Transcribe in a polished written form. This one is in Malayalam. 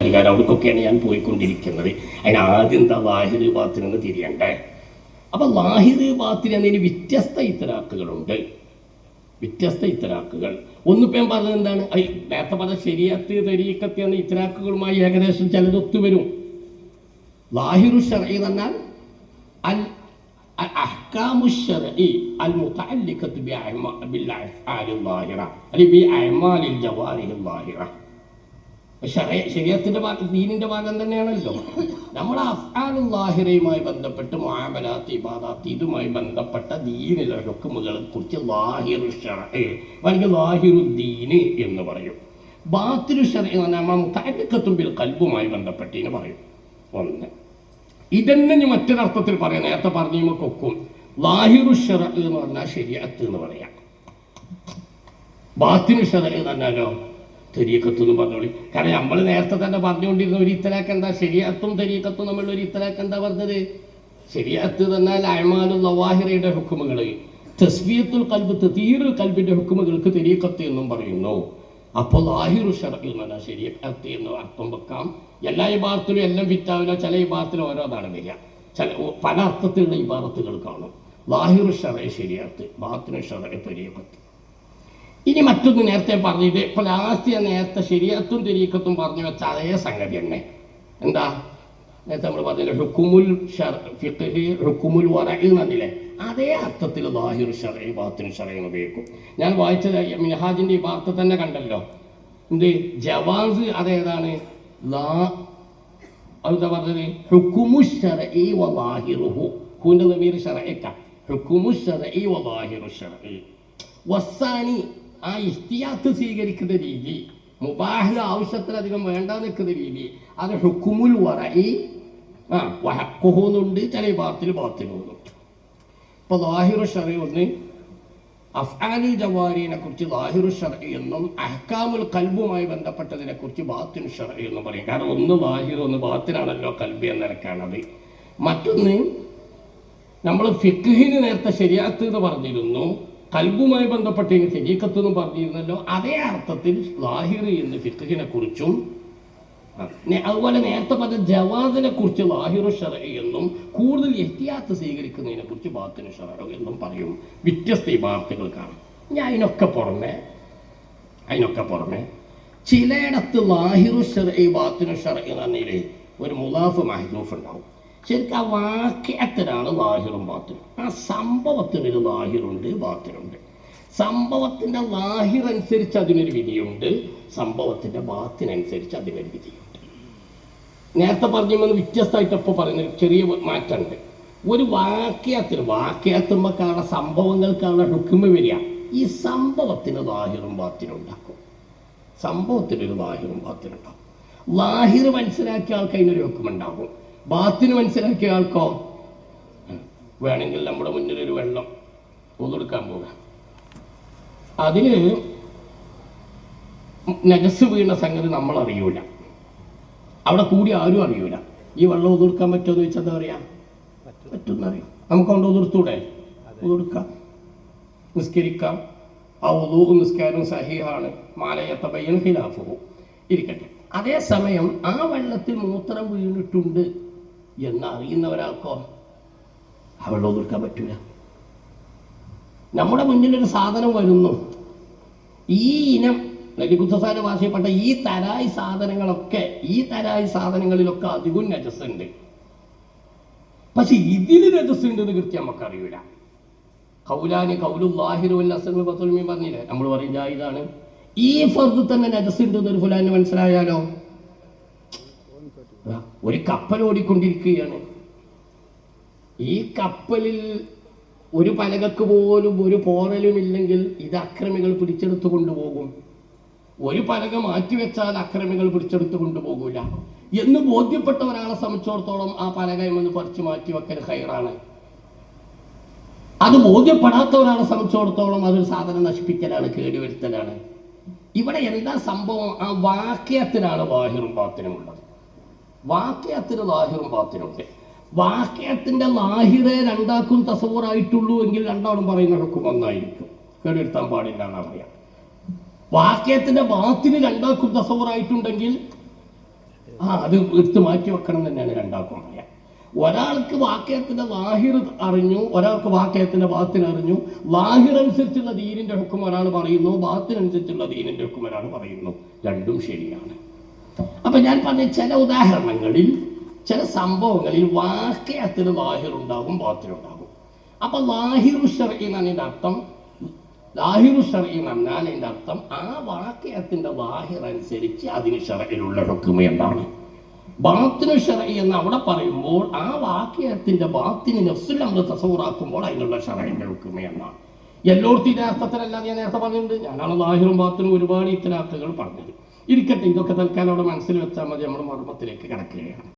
അധികാരം, അവർക്കൊക്കെയാണ് ഞാൻ പോയിക്കൊണ്ടിരിക്കുന്നത്. അതിന് ആദ്യം എന്താ ലാഹിർ ബാത്തിനെന്ന് തിരിയണ്ടേ? അപ്പൊ ലാഹിർ ബാത്തിൻ എന്നതിന് വ്യത്യസ്ത ഇത്തലാക്കുകളുണ്ട്. ഒന്നിപ്പം ഞാൻ പറഞ്ഞത് എന്താണ്, നേരത്തെ പറഞ്ഞ ശരീഅത്ത് തരീഖത്ത് എന്ന ഇത്തലാക്കുകളുമായി ഏകദേശം ചിലത് ഒത്തുവരും. ലാഹിറു ശർഈ എന്ന് പറഞ്ഞാൽ الأحكام الشرعية المتعلقة بالأفعال الظاهرة അല്ലെങ്കിൽ بأعمال الجوارح الظاهرة. ശരീഅത്തിന്റെ ദീനിന്റെ ഭാഗം തന്നെയാണല്ലോ. നമ്മുടെ അഫ്ആലുൽ ലാഹിറയുമായി ബന്ധപ്പെട്ട് മുആമലാത്ത് ഇബാദാത്ത് ഇതുമായി ബന്ധപ്പെട്ട ദീനിലെ ഹുക്മുകളെ കുറിച്ച് ലാഹിറു ശർഈ അല്ലെങ്കിൽ ലാഹിറുദ്ദീൻ എന്ന് പറയും. ബാത്തിനു ശർഈ എന്ന് പറഞ്ഞാൽ നമ്മൾ മുതഅല്ലിഖത്തുൻ ബിൽ ഖൽബുമായി ബന്ധപ്പെട്ടതിന് പറയും. ഒന്ന് ഇതന്നെ മറ്റൊരർത്ഥത്തിൽ പറയാം. നേരത്തെ പറഞ്ഞു കൊക്കും ലാഹിറു ശർഈ എന്ന് പറഞ്ഞാൽ ശരീഅത്ത് എന്ന് പറയാം. ബാത്തിനു ശർഈ എന്ന് പറഞ്ഞാലോ തരീഖത്ത് എന്ന് പറഞ്ഞോളി. കാരണം നമ്മൾ നേരത്തെ തന്നെ പറഞ്ഞുകൊണ്ടിരുന്ന ഒരു ഇത്തലാക്ക് എന്താ, ശരീഅത്തും തരീഖത്തും നമ്മളുടെ ഒരു ഇത്തലാക്ക് എന്താ പറഞ്ഞത്? ശരീഅത്ത് എന്നാൽ അഅ്മാലുൽ ലവാഹിറയുടെ ഹുക്മുകൾ, തസ്ഫിയത്തുൽ ഖൽബ് തതീറുൽ ഖൽബിന്റെ ഹുക്മുകൾക്ക് തരീഖത്ത് എന്നും പറയുന്നു. അപ്പോൾ ലാഹിറു ശർഈ എന്ന് പറഞ്ഞാൽ ശരീഅത്ത് എന്ന് അർത്ഥം വെക്കാം. എല്ലാ ഇബാദത്തിലും എല്ലാം ഫിറ്റാവില്ല, ചില ഇബാദത്തിൽ ഓരോതാണ് വരിക, പല അർത്ഥത്തിലുള്ള ഇബാദത്തുകൾ കാണും. ലാഹിറു ശർഈ ശരീഅത്ത്, ബാത്തിനു ശർഈ തരീഖത്ത്. ഇനി മറ്റൊന്ന് നേരത്തെ പറഞ്ഞത്, ഇപ്പോൾ ലാസ്റ്റ് നേരത്തെ ശരീഅത്തും തരീഖത്തും പറഞ്ഞു വെച്ച അതേ സംഗതി തന്നെ. എന്താ നേരത്തെ നമ്മൾ പറഞ്ഞില്ലേ, ഹുക്കുമുൽ ഫിഖ്ഹ് ഹുക്കുമുൽ വറഇ എന്നല്ലേ, അതേ അർത്ഥത്തിൽ ലാഹിറു ശർഈ ബാത്തിനു ശർഈ എന്ന് ഉപയോഗിക്കും. ഞാൻ വായിച്ചത് മിൻഹാജിന്റെ ഈ വാർത്ത തന്നെ കണ്ടല്ലോ. എന്ത് ജവാസ് അതേതാണ്, എന്താ പറഞ്ഞത്, ഹുക്കുമു ശർഈ വ ലാഹിറുഹു, ഹുവിന്റെ ദമീർ ശർഈക, ഹുക്കുമു ശർഈ വ ലാഹിറു ശർഈ. വസ്സാനി ആ ഇഹ്തിയാത്ത് സ്വീകരിക്കുന്ന രീതി, മുബാഹിൽ ആവശ്യത്തിലധികം വേണ്ട നിൽക്കുന്ന രീതി, അത് ഹുക്കുമുൽ വറഇ വഹഖുഹുന്നുണ്ട്, ചില ബാത്തിൽ ബാത്തിലുണ്ട്. ഇപ്പോൾ ലാഹിറു ശർഈ ഒന്ന് അഫ്ആലുൽ ജവാരിനെ കുറിച്ച് ലാഹിറു ശർഈ എന്നും അഹ്കാമുൽ ഖൽബുമായി ബന്ധപ്പെട്ടതിനെ കുറിച്ച് ബാത്തിനു ശർഈ എന്നും പറയും. കാരണം ഒന്ന് ലാഹിർ ഒന്ന് ബാത്തിനാണല്ലോ ഖൽബ് എന്ന നിലക്കാണത്. മറ്റൊന്ന് നമ്മൾ ഫിഖ്ഹിന് നേരത്തെ ശരീഅത്ത് എന്ന് പറഞ്ഞിരുന്നു, ഖൽബുമായി ബന്ധപ്പെട്ടതിന് തരീഖത്ത് എന്നും പറഞ്ഞിരുന്നല്ലോ. അതേ അർത്ഥത്തിൽ ലാഹിർ എന്ന് ഫിഖ്ഹിനെ കുറിച്ചും, അതുപോലെ നേരത്തെ പറഞ്ഞ ജവാസിനെ കുറിച്ച് ലാഹിറു ശർഈ എന്നും, കൂടുതൽ ഇഹ്തിയാത്ത് സ്വീകരിക്കുന്നതിനെ കുറിച്ച് ബാത്തിനു ശർഈ എന്നും പറയും. വ്യത്യസ്ത ഇബാദത്തുകൾ കാണും. ഇനി അതിനൊക്കെ പുറമെ ചിലയിടത്ത് ലാഹിറു ശർഈ ബാത്തിനു ശർഈ എന്ന് പറഞ്ഞാൽ ഒരു മുളാഫ് മഹ്ദൂഫ് ഉണ്ടാവും. ശരിക്കും ആ വാക്യത്തിനാണ് ലാഹിറും ബാത്തിനും. ആ സംഭവത്തിനൊരു ലാഹിറുണ്ട് ബാത്തിനുണ്ട്. സംഭവത്തിൻ്റെ ലാഹിർ അനുസരിച്ച് അതിനൊരു വിധിയുണ്ട്, സംഭവത്തിൻ്റെ ബാത്തിനനുസരിച്ച് അതിനൊരു വിധിയുണ്ട്. നേരത്തെ പറഞ്ഞുമ്പോൾ വ്യത്യസ്തമായിട്ട് ഇപ്പോൾ പറയുന്നൊരു ചെറിയ മാറ്റമുണ്ട്. ഒരു വാക്യത്തുമ്പോഴാണ് സംഭവങ്ങൾക്കാണ് ഹുക്മ് വരിക. ഈ സംഭവത്തിന് ലാഹിറും ബാത്തിനും ഉണ്ടാക്കും. സംഭവത്തിനൊരു ലാഹിറും ബാത്തിനും ഉണ്ടാകും. ലാഹിർ മനസ്സിലാക്കിയ ആൾക്ക് അതിനൊരു ഹുക്മുണ്ടാകും, ബാത്തിന് മനസ്സിലാക്കിയ ആൾക്കോ വേണമെങ്കിൽ നമ്മുടെ മുന്നിലൊരു വെള്ളം ഒന്നെടുക്കാൻ പോകാം, അതിന് നജസ് വീണ സംഗതി നമ്മൾ അറിയൂല, അവിടെ കൂടി ആരും അറിയൂല. ഈ വെള്ളം ഒന്നെടുക്കാൻ പറ്റുമെന്ന് ചോദിച്ചാൽ എന്താ പറയാ, പറ്റുമെന്നറിയാം. നമുക്ക് കൊണ്ട് ഒന്നെടുത്തൂടെ? ഒന്നെടുക്കാം, നിസ്കരിക്കാം. ആ ഉളൂഹ് നിസ്കാരം സഹീഹാണ്, മാലയത്തബയ്യൻ ഖിലാഫുഹു ഇരിക്കട്ടെ. അതേസമയം ആ വെള്ളത്തിൽ മൂത്രം വീണിട്ടുണ്ട് എന്ന് അറിയുന്ന ഒരാൾക്കോ ആ വെള്ളം ഒന്നെടുക്കാൻ പറ്റൂല. നമ്മുടെ മുന്നിലൊരു സാധനം വരുന്നു, ഈ ഇനം നബികുത്തസാന്റെ ഭാഷയിൽപ്പെട്ട ഈ തരായി സാധനങ്ങളിലൊക്കെ അധികം നജസുണ്ട്. പക്ഷെ ഇതിൽ നജസുണ്ട് എന്ന് കൃത്യം നമുക്ക് അറിയൂല. ഖൗലുല്ലാഹിറുൽ പറഞ്ഞില്ലേ, നമ്മൾ പറയും ജായിദാണ്. ഈ ഫർദ് തന്നെ നജസുണ്ട് എന്നൊരു ഫുലാന് മനസ്സിലായാലോ, ഒരു കപ്പൽ ഓടിക്കൊണ്ടിരിക്കുകയാണ്, ഈ കപ്പലിൽ ഒരു പലകക്ക് പോലും ഒരു പോറലും ഇല്ലെങ്കിൽ ഇത് അക്രമികൾ പിടിച്ചെടുത്തു കൊണ്ടുപോകും. ഒരു പലക മാറ്റിവെച്ചാൽ അക്രമികൾ പിടിച്ചെടുത്തു കൊണ്ടുപോകൂല എന്ന് ബോധ്യപ്പെട്ട ഒരാളെ സംബന്ധിച്ചിടത്തോളം ആ പലകയെന്ന് പറിച്ചു മാറ്റി വെക്കൽ ഖൈറാണ്. അത് ബോധ്യപ്പെടാത്ത ഒരാളെ സംബന്ധിച്ചിടത്തോളം അതൊരു സാധനം നശിപ്പിക്കലാണ്, കേടുവരുത്തലാണ്. ഇവിടെ എന്താ സംഭവം? ആ വാക്യത്തിനാണ് ലാഹിറും ബാത്തിനും ഉള്ളത്. വാക്യത്തിന് ലാഹിറും ബാത്തിനുണ്ട്. വാക്യത്തിന്റെ ലാഹിറെ രണ്ടാക്കും തസവൂറായിട്ടുള്ളൂ എങ്കിൽ രണ്ടാളും പറയുന്ന ഹുക്കം ഒന്നായിരിക്കും, കേടുവരുത്താൻ പാടില്ല എന്നാ പറയാം. വാക്യത്തിന്റെ ബാത്തിന് രണ്ടാക്കും തസവൂറായിട്ടുണ്ടെങ്കിൽ അത് എടുത്ത് മാറ്റി വെക്കണം തന്നെയാണ് രണ്ടാൾക്കും പറയാം. ഒരാൾക്ക് വാക്യത്തിന്റെ ലാഹിർ അറിഞ്ഞു, ഒരാൾക്ക് വാക്യത്തിന്റെ ബാത്തിന് അറിഞ്ഞു. ലാഹിറനുസരിച്ചുള്ള ദീനിന്റെ ഹുക്കം ഒരാൾ പറയുന്നു, ബാത്തിനനുസരിച്ചുള്ള ദീനിന്റെ ഹുക്കം ഒരാൾ പറയുന്നു. രണ്ടും ശരിയാണ്. അപ്പൊ ഞാൻ പറഞ്ഞ ചില ഉദാഹരണങ്ങളിൽ, ചില സംഭവങ്ങളിൽ വാക്യത്തിന് ലാഹിറുണ്ടാകും, ബാത്തിനുണ്ടാകും. അപ്പൊ ലാഹിറു ശർഈ എന്നതിന്റെ അർത്ഥം, ലാഹിറു ശർഈ എന്ന് പറഞ്ഞാൽ അതിന്റെ അർത്ഥം ആ വാക്യത്തിന്റെ ലാഹിർ അനുസരിച്ച് അതിന് ശർഈലുള്ള ഹുക്മ എന്താണ്. ബാത്തിനു ശർഈ എന്ന് അവിടെ പറയുമ്പോൾ ആ വാക്യത്തിന്റെ ബാത്തിന് നഫ്സുൽ അംർ തസവ്വുറാക്കുമ്പോൾ അതിനുള്ള ശർഈന്റെ ഹുക്മ എന്നാണ്. എല്ലായിടത്തും ഇതേ അർത്ഥത്തിലല്ലാതെ ഞാൻ നേരത്തെ പറഞ്ഞിട്ടുണ്ട്. ഞാനാണ് ലാഹിറും ബാത്തിനും ഒരുപാട് ഇത്തലാക്കുകൾ പറഞ്ഞത്. ഇരിക്കട്ടെ, ഇതൊക്കെ തൽക്കാലം അവിടെ മനസ്സിൽ വെച്ചാൽ മതി. നമ്മൾ മർമ്മത്തിലേക്ക് കിടക്കുകയാണ്.